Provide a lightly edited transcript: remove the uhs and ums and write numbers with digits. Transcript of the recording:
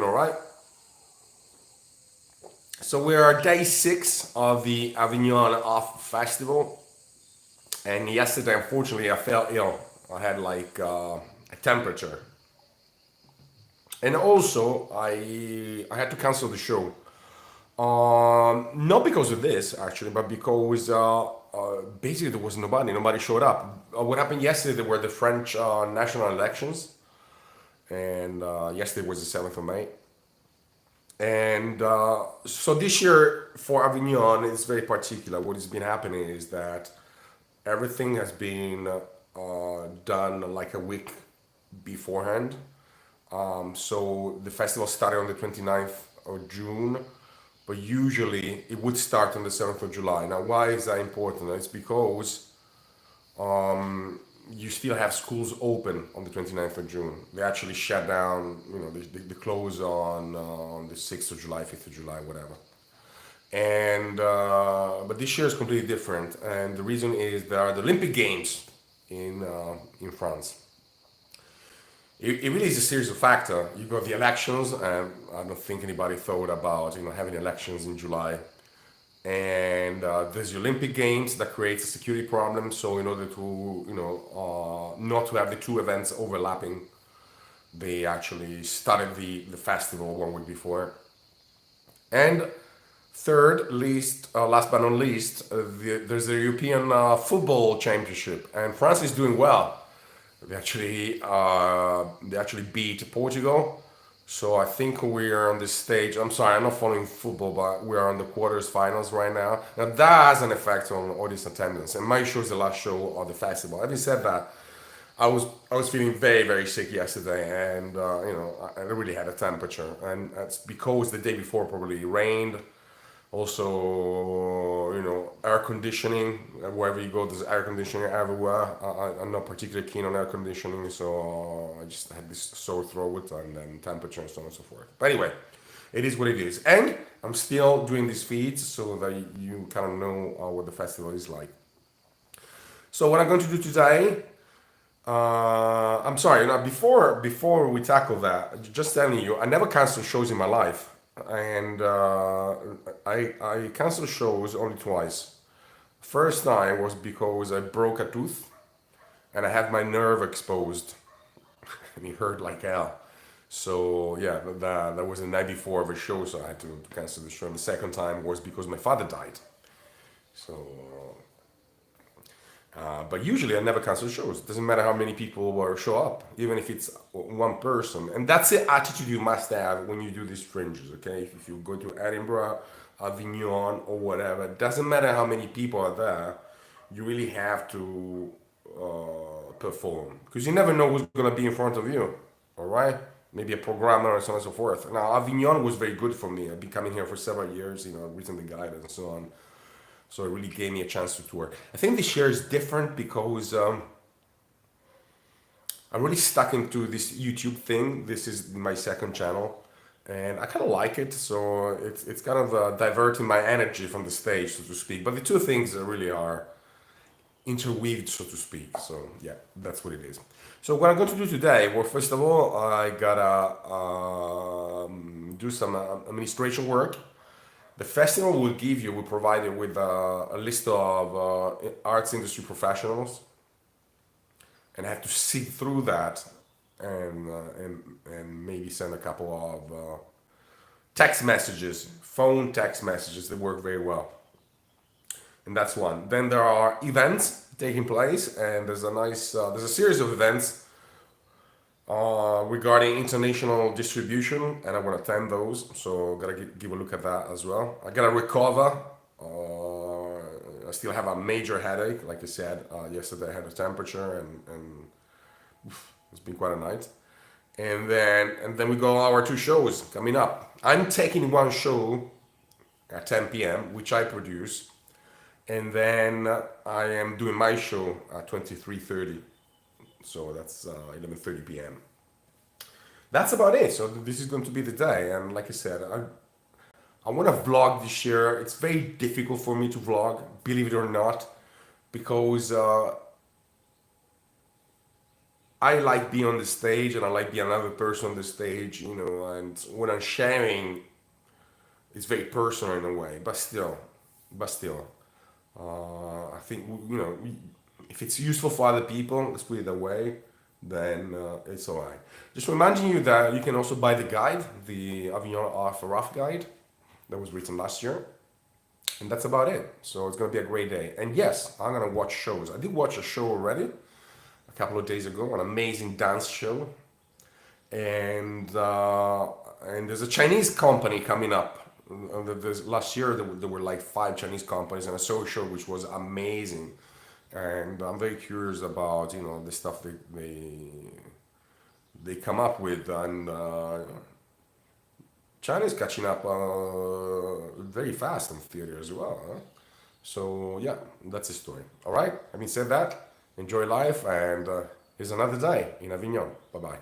All right. So we are day 6 of the Avignon Off Festival, and yesterday, unfortunately, I fell ill. I had like a temperature, and also I had to cancel the show. Not because of this actually, but because basically there was nobody showed up. What happened yesterday? There were the French national elections, and yesterday was the 7th of May. And so this year for Avignon is very particular. What has been happening is that everything has been done like a week beforehand. So the festival started on the 29th of June, but usually it would start on the 7th of July. Now, why is that important? It's because you still have schools open on the 29th of June. They actually shut down, they close on the 6th of July, 5th of July, whatever. And but this year is completely different, and the reason is there are the Olympic Games in France. It really is a series of factors. You got the elections, and I don't think anybody thought about having elections in July. And there's the Olympic Games that creates a security problem. So in order to not to have the two events overlapping, they actually started the festival 1 week before. And third, last but not least, there's the European Football Championship, and France is doing well. They actually beat Portugal, so I think we are on this stage. I'm sorry, I'm not following football, but we are on the quarters finals right now. Now that has an effect on audience attendance, and my show is the last show of the festival. Having said that, I was feeling very very sick yesterday, and I really had a temperature, and that's because the day before probably rained. Also, air conditioning. Wherever you go, there's air conditioning everywhere. I'm not particularly keen on air conditioning, so I just had this sore throat and then temperature and so on and so forth. But anyway, it is what it is. And I'm still doing these feeds so that you kind of know what the festival is like. So what I'm going to do today, I'm sorry, before we tackle that, just telling you, I never canceled shows in my life, and I canceled shows only twice. First time was because I broke a tooth and I had my nerve exposed, and it hurt like hell. So yeah, that was the night before of a show, so I had to cancel the show. And the second time was because my father died. So but usually I never cancel shows. It doesn't matter how many people will show up, even if it's one person. And that's the attitude you must have when you do these fringes, okay? If you go to Edinburgh, Avignon, or whatever, it doesn't matter how many people are there. You really have to perform, because you never know who's gonna be in front of you. All right, maybe a programmer or so on and so forth. Now Avignon was very good for me. I've been coming here for several years, written the guide and so on. So it really gave me a chance to tour. I think this year is different because I'm really stuck into this YouTube thing. This is my second channel, and I kind of like it. So it's kind of diverting my energy from the stage, so to speak. But the two things really are interweaved, so to speak. So yeah, that's what it is. So what I'm going to do today, well, first of all, I gotta do some administration work. The festival will provide you with a list of arts industry professionals, and I have to sift through that and maybe send a couple of text messages, phone text messages that work very well. And that's one. Then there are events taking place, and there's a series of events regarding international distribution, and I want to attend those. So gotta give a look at that as well. I gotta recover. I still have a major headache. Like I said, yesterday I had a temperature, and it's been quite a night. And then we go our two shows coming up. I'm taking one show at 10 p.m., which I produce, and then I am doing my show at 23:30. So that's 11:30 p.m. That's about it. So this is going to be the day, and like I said, I want to vlog this year. It's very difficult for me to vlog, believe it or not, because I like being on the stage, and I like being another person on the stage, you know. And when I'm sharing, it's very personal in a way, but still, I think, you know, if it's useful for other people, let's put it that way, then it's alright. Just reminding you that you can also buy the guide, the Avignon Art for Rough guide, that was written last year, and that's about it. So it's gonna be a great day. And yes, I'm gonna watch shows. I did watch a show already a couple of days ago, an amazing dance show, and there's a Chinese company coming up. Last year there were like five Chinese companies, and I saw a show which was amazing, and I'm very curious about, you know, the stuff they come up with, and China is catching up very fast in theater as well. Huh? So yeah, that's the story. All right. Having said that, enjoy life, and here's another day in Avignon. Bye bye.